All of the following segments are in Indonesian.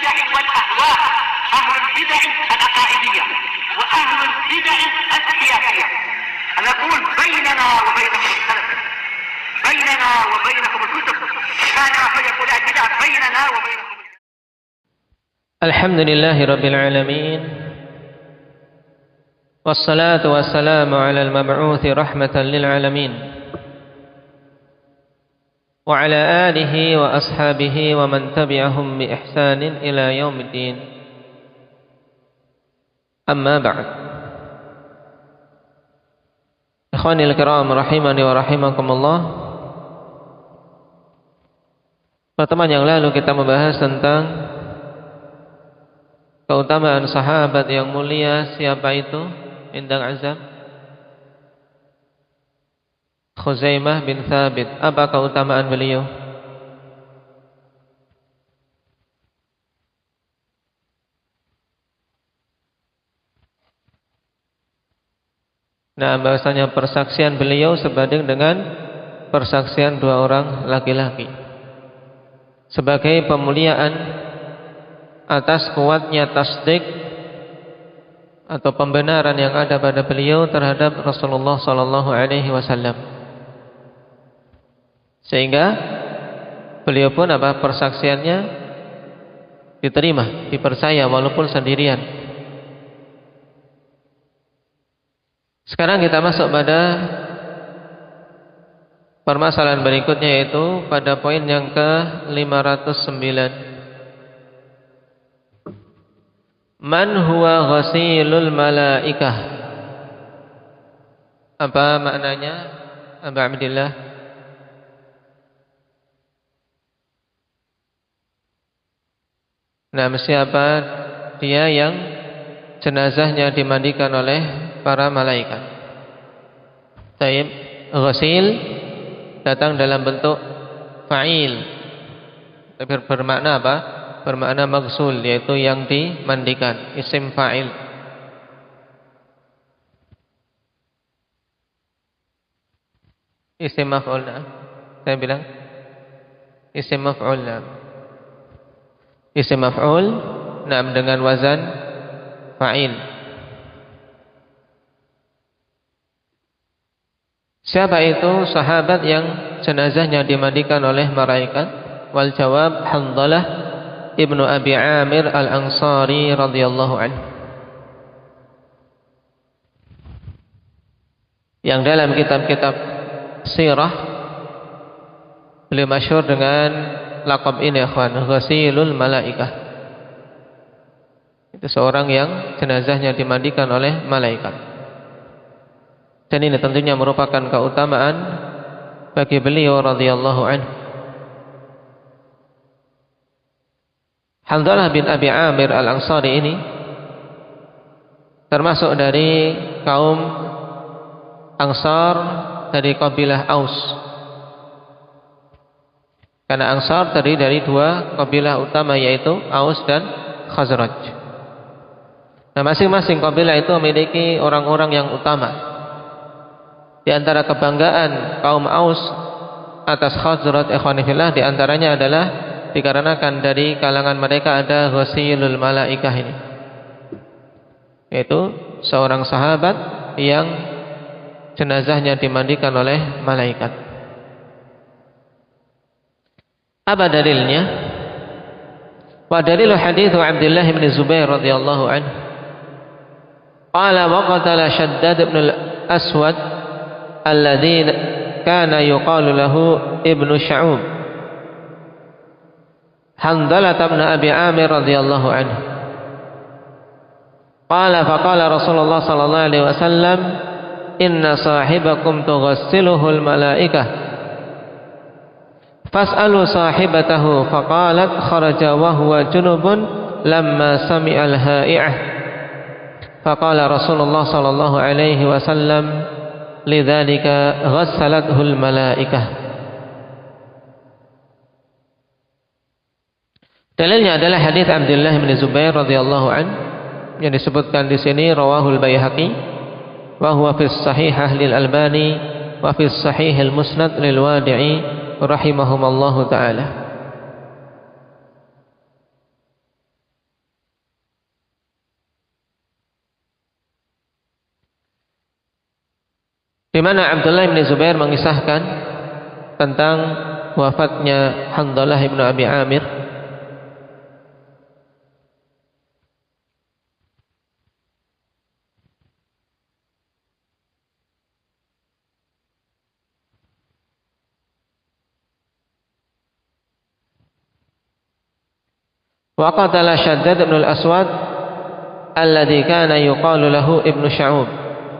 البدع والأهواء، أهل البدع العقائدية وأهل البدع السياسية. نقول بيننا وبينكم السلف، بيننا وبينكم الكتب، كان فيقول البدع بيننا وبينكم. الحمد لله رب العالمين، والصلاة والسلام على المبعوث رحمة للعالمين، وعلى آله وأصحابه ومن تبعهم بإحسان إلى يوم الدين. أما بعد. Ikhwanil kiram rahimani wa rahimakumullah. Pertemuan yang lalu kita membahas tentang keutamaan sahabat yang mulia. Siapa itu? Indang azam Khuzaimah bin Thabit. Apa keutamaan beliau? Nah, bahasanya persaksian beliau sebanding dengan persaksian dua orang laki-laki, sebagai pemuliaan atas kuatnya tasdik atau pembenaran yang ada pada beliau terhadap Rasulullah sallallahu alaihi wasallam. Sehingga beliau pun persaksiannya diterima, dipercaya walaupun sendirian. Sekarang kita masuk pada permasalahan berikutnya, yaitu pada poin yang ke-509. Man huwa ghasilul malaikah? Apa maknanya, Abu Abdillah? Nah, siapa dia yang jenazahnya dimandikan oleh para malaikat? Taib, ghasil datang dalam bentuk fa'il, tapi bermakna apa? Bermakna maghsul, yaitu yang dimandikan, isim fa'il. Isim maf'ul. Saya bilang isim maf'ul. Isim maf'ul dengan wazan fa'il. Siapa itu sahabat yang jenazahnya dimandikan oleh malaikat? Wal jawab, Hanzalah ibnu Abi Amir al-Ansari radhiyallahu anhu, yang dalam kitab-kitab sirah beliau masyhur dengan laqab ini, ikhwan, ghasilul malaikah. Itu seorang yang jenazahnya dimandikan oleh malaikat. Dan ini tentunya merupakan keutamaan bagi beliau radhiyallahu anhu. Hanzalah bin Abi Amir al-Ansari ini termasuk dari kaum Ansar dari kabilah Aus. Karena Ansar terdiri dari dua kabilah utama, yaitu Aus dan Khazraj. Nah, masing-masing kabilah itu memiliki orang-orang yang utama. Di antara kebanggaan kaum Aus atas Khazraj, ikhwanifillah, di antaranya adalah dikarenakan dari kalangan mereka ada ghasilul malaikah ini, yaitu seorang sahabat yang jenazahnya dimandikan oleh malaikat. Apa dalilnya? Wa dalilu hadithu Abdullah bin Zubair radhiyallahu anhu. Qala wa qatala Shaddad ibn al-Aswad alladhi kana yuqalu lahu ibnu Sya'ub Hanzalah ibn Abi Amir radhiyallahu anhu. Qala faqala Rasulullah sallallahu alaihi wasallam, inna sahibakum tughassiluhul malaikah fas'alu sahibatahu. Faqalat kharaja wa huwa junubun lamma sami'al ha'i'ah. Faqala Rasulullah sallallahu alaihi wasallam, lidzalika ghassalathul malaikah. Dalilnya adalah hadis Abdullah bin Zubair radhiyallahu an yang disebutkan di sini, rawahul Baihaqi wa huwa fi sahihah lil Albani wa fi sahihil musnad lil Wadi'i rahimahumallahu taala. di mana Abdullah bin Zubair mengisahkan tentang wafatnya Handalah bin Abi Amir. Wa qatala Shaddad bin al-Aswad alladhi kana yuqalu lahu Ibnu Sya'ub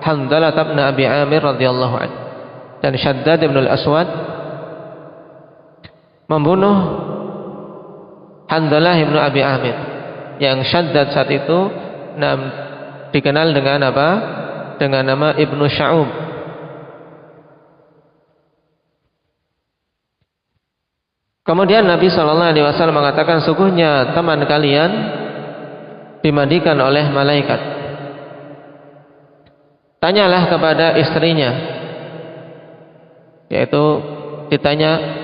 Handalah bin Abi Amir radhiyallahu anhu. Dan Shaddad bin al-Aswad membunuh Handalah bin Abi Amir, yang Shaddad saat itu dikenal dengan apa? Dengan nama Ibnu Sya'ub. Kemudian Nabi SAW mengatakan, sungguhnya teman kalian dimandikan oleh malaikat. Tanyalah kepada istrinya, yaitu ditanya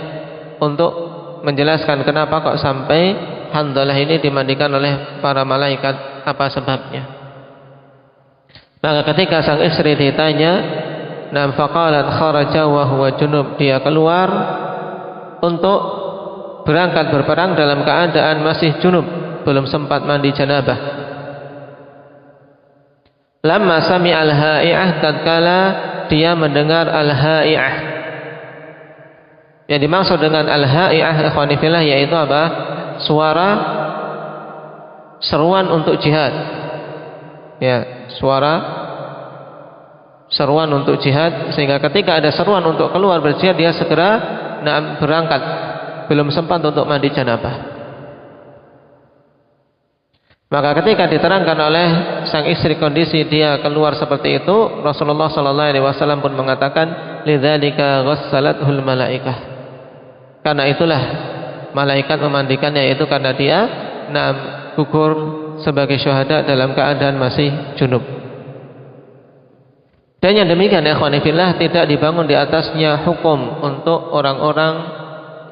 untuk menjelaskan kenapa kok sampai Handalah ini dimandikan oleh para malaikat, apa sebabnya. Maka ketika sang istri ditanya, faqalat kharaja wa huwa junub, dia keluar untuk berangkat berperang dalam keadaan masih junub, belum sempat mandi janabah. Lamma sami'al ha'i'ah, tatkala dia mendengar al-ha'i'ah. Yang dimaksud dengan al-ha'i'ah ikhwani fillah yaitu apa? Suara seruan untuk jihad. Ya, suara seruan untuk jihad, sehingga ketika ada seruan untuk keluar berjihad dia segera berangkat, belum sempat untuk mandi janabah. Maka ketika diterangkan oleh sang istri kondisi dia keluar seperti itu, Rasulullah SAW pun mengatakan, lidzalika ghassalathul malaikah. Karena itulah malaikat memandikannya, yaitu karena dia gugur sebagai syuhada dalam keadaan masih junub. Dan yang demikian ya ikhwani fillah, tidak dibangun di atasnya hukum untuk orang-orang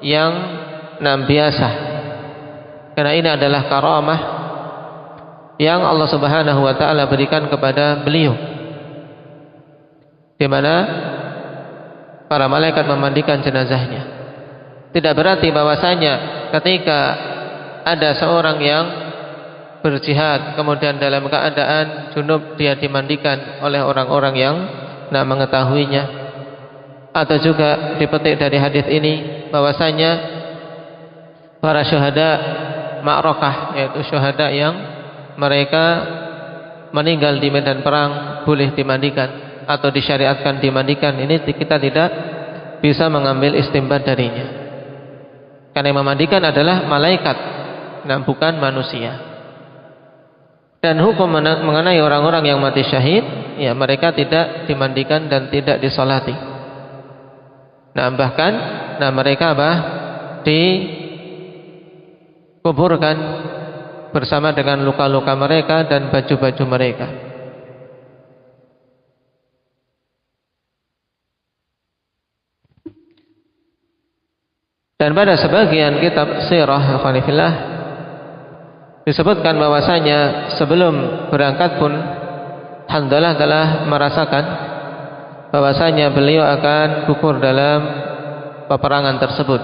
yang biasa. Karena ini adalah karamah yang Allah Subhanahu wa taala berikan kepada beliau, di mana para malaikat memandikan jenazahnya. Tidak berarti bahwasanya ketika ada seorang yang berjihad kemudian dalam keadaan junub dia dimandikan oleh orang-orang yang mengetahuinya. Atau juga dipetik dari hadis ini bahwasanya para syuhada ma'rakah, yaitu syuhada yang mereka meninggal di medan perang boleh dimandikan atau disyariatkan dimandikan. Ini kita tidak bisa mengambil istimbat darinya, karena yang memandikan adalah malaikat, bukan manusia. Dan hukum mengenai orang-orang yang mati syahid, ya mereka tidak dimandikan dan tidak disolati. Bahkan mereka dikuburkan bersama dengan luka-luka mereka dan baju-baju mereka. Dan pada sebagian kitab sirah ikhwanifillah disebutkan bahwasanya sebelum berangkat pun Handalah telah merasakan bahwasanya beliau akan gugur dalam peperangan tersebut.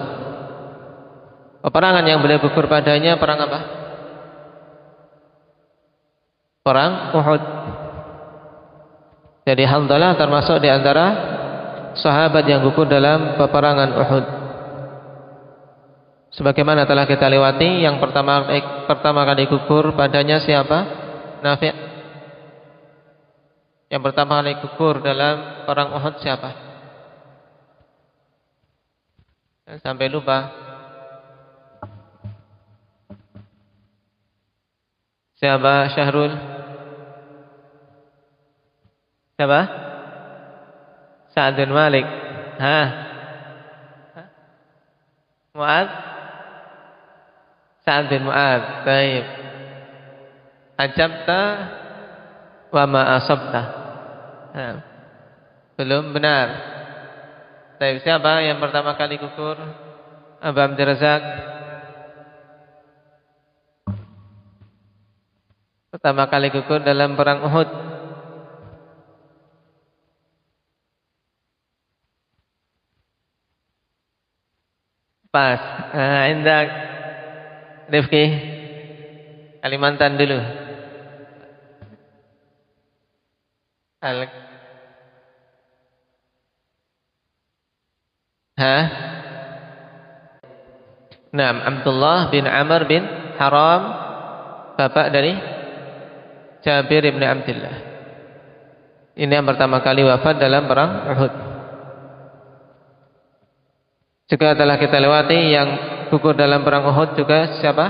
Peperangan yang beliau gugur padanya perang apa? Perang Uhud. Jadi Handalah termasuk di antara sahabat yang gugur dalam peperangan Uhud. Sebagaimana telah kita lewati, yang pertama kali gugur padanya siapa? Nafi'. Yang pertama kali gugur dalam perang Uhud siapa? Sampai lupa. Siapa? Syahrul? Siapa? Sa'ad bin Malik. Mu'ad? Sa'ad bin Mu'ad. Baik. Ajabta wa ma asabta. Belum benar. Baik, siapa yang pertama kali gugur? Abu Abdul Razak. Pertama kali gugur dalam perang Uhud. Pas. Indah Rifki Kalimantan dulu. Naam, Abdullah bin Amr bin Haram, bapak dari Jabir bin Abdullah. Ini yang pertama kali wafat dalam perang Uhud. Juga telah kita lewati yang gugur dalam perang Uhud juga siapa?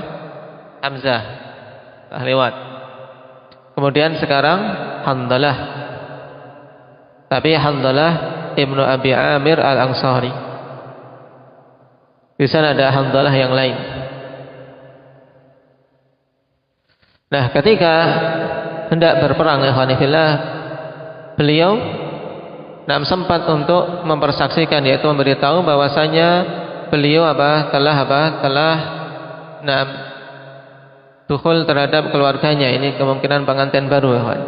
Hamzah. Telah lewat. Kemudian sekarang Handalah. Tapi Handalah Ibnu Abi Amir Al-Ansari. Di sana ada Handalah yang lain. Nah, ketika hendak berperang ikhwani fillah, beliau sempat untuk mempersaksikan, yaitu memberitahu bahwasanya beliau telah dukhul terhadap keluarganya. Ini kemungkinan pengantin baru ikhwan.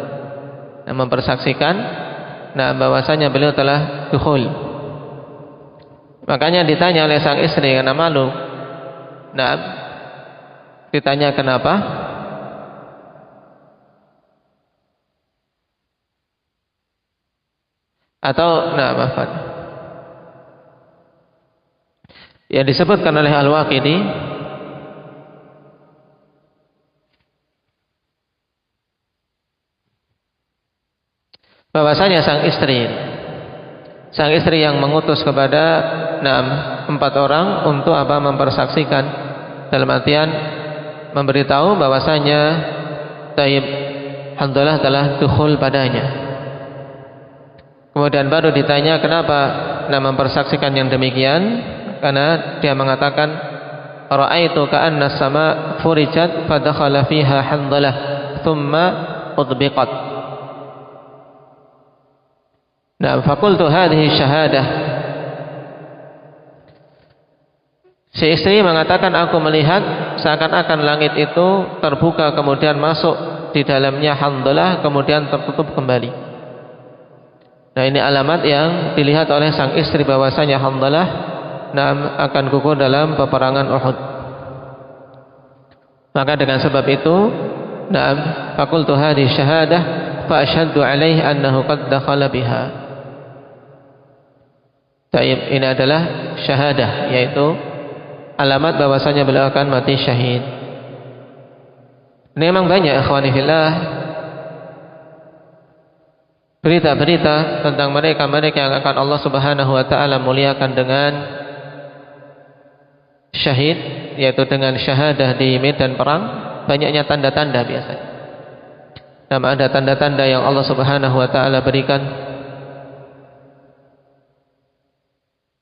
Mempersaksikan bahwasanya beliau telah dukhul. Makanya ditanya oleh sang istri karena malu. Ditanya kenapa? Atau maafkan. Yang disebutkan oleh Al-Waqidi bahwasanya sang istri yang mengutus kepada 4 orang untuk mempersaksikan, dalam artian memberitahu bahwasanya Taib Handalah telah dukhul padanya. Kemudian baru ditanya kenapa mempersaksikan yang demikian, karena dia mengatakan ra'aitu ka'anna as-sama' furijat fadakhala fiha Handalah thumma udbiqat. Faqultu hadhihi syahadah. Si istri mengatakan aku melihat seakan-akan langit itu terbuka kemudian masuk di dalamnya Handalah kemudian tertutup kembali. Nah, ini alamat yang dilihat oleh sang istri bahwasanya Handalah akan gugur dalam peperangan Uhud. Maka dengan sebab itu faqultu hadhihi syahadah fa asyhadu alaihi annahu qad dakhala biha. Taib, ini adalah syahadah, yaitu alamat bahwasanya beliau akan mati syahid. Ini memang banyak ikhwani fillah berita-berita tentang mereka yang akan Allah Subhanahu wa taala muliakan dengan syahid, yaitu dengan syahadah di medan perang. Banyaknya tanda-tanda biasanya. Ada tanda-tanda yang Allah Subhanahu wa taala berikan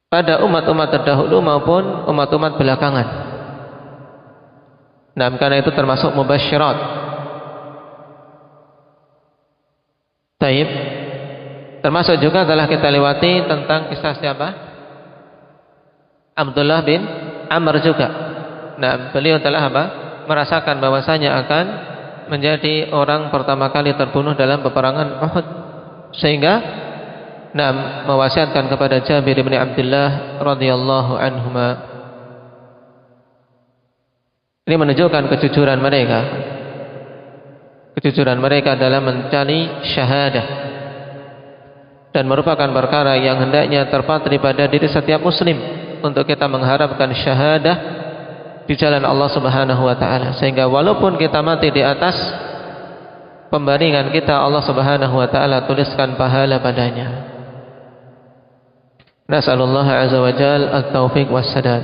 pada umat-umat terdahulu maupun umat-umat belakangan. Karena itu termasuk mubasyirat. Taib. Termasuk juga telah kita lewati tentang kisah siapa? Abdullah bin Amr juga. Beliau telah merasakan bahwasanya akan menjadi orang pertama kali terbunuh dalam peperangan Uhud, sehingga mewasiatkan kepada Jabir bin Abdullah radhiyallahu anhuma. Ini menunjukkan kejujuran mereka dalam mencari syahadah, dan merupakan perkara yang hendaknya terpatri pada diri setiap muslim untuk kita mengharapkan syahadah di jalan Allah Subhanahu wa taala, sehingga walaupun kita mati di atas pembaringan kita, Allah Subhanahu wa taala tuliskan pahala padanya. Nas'alullah azza wa jalla at-taufiq was sadad.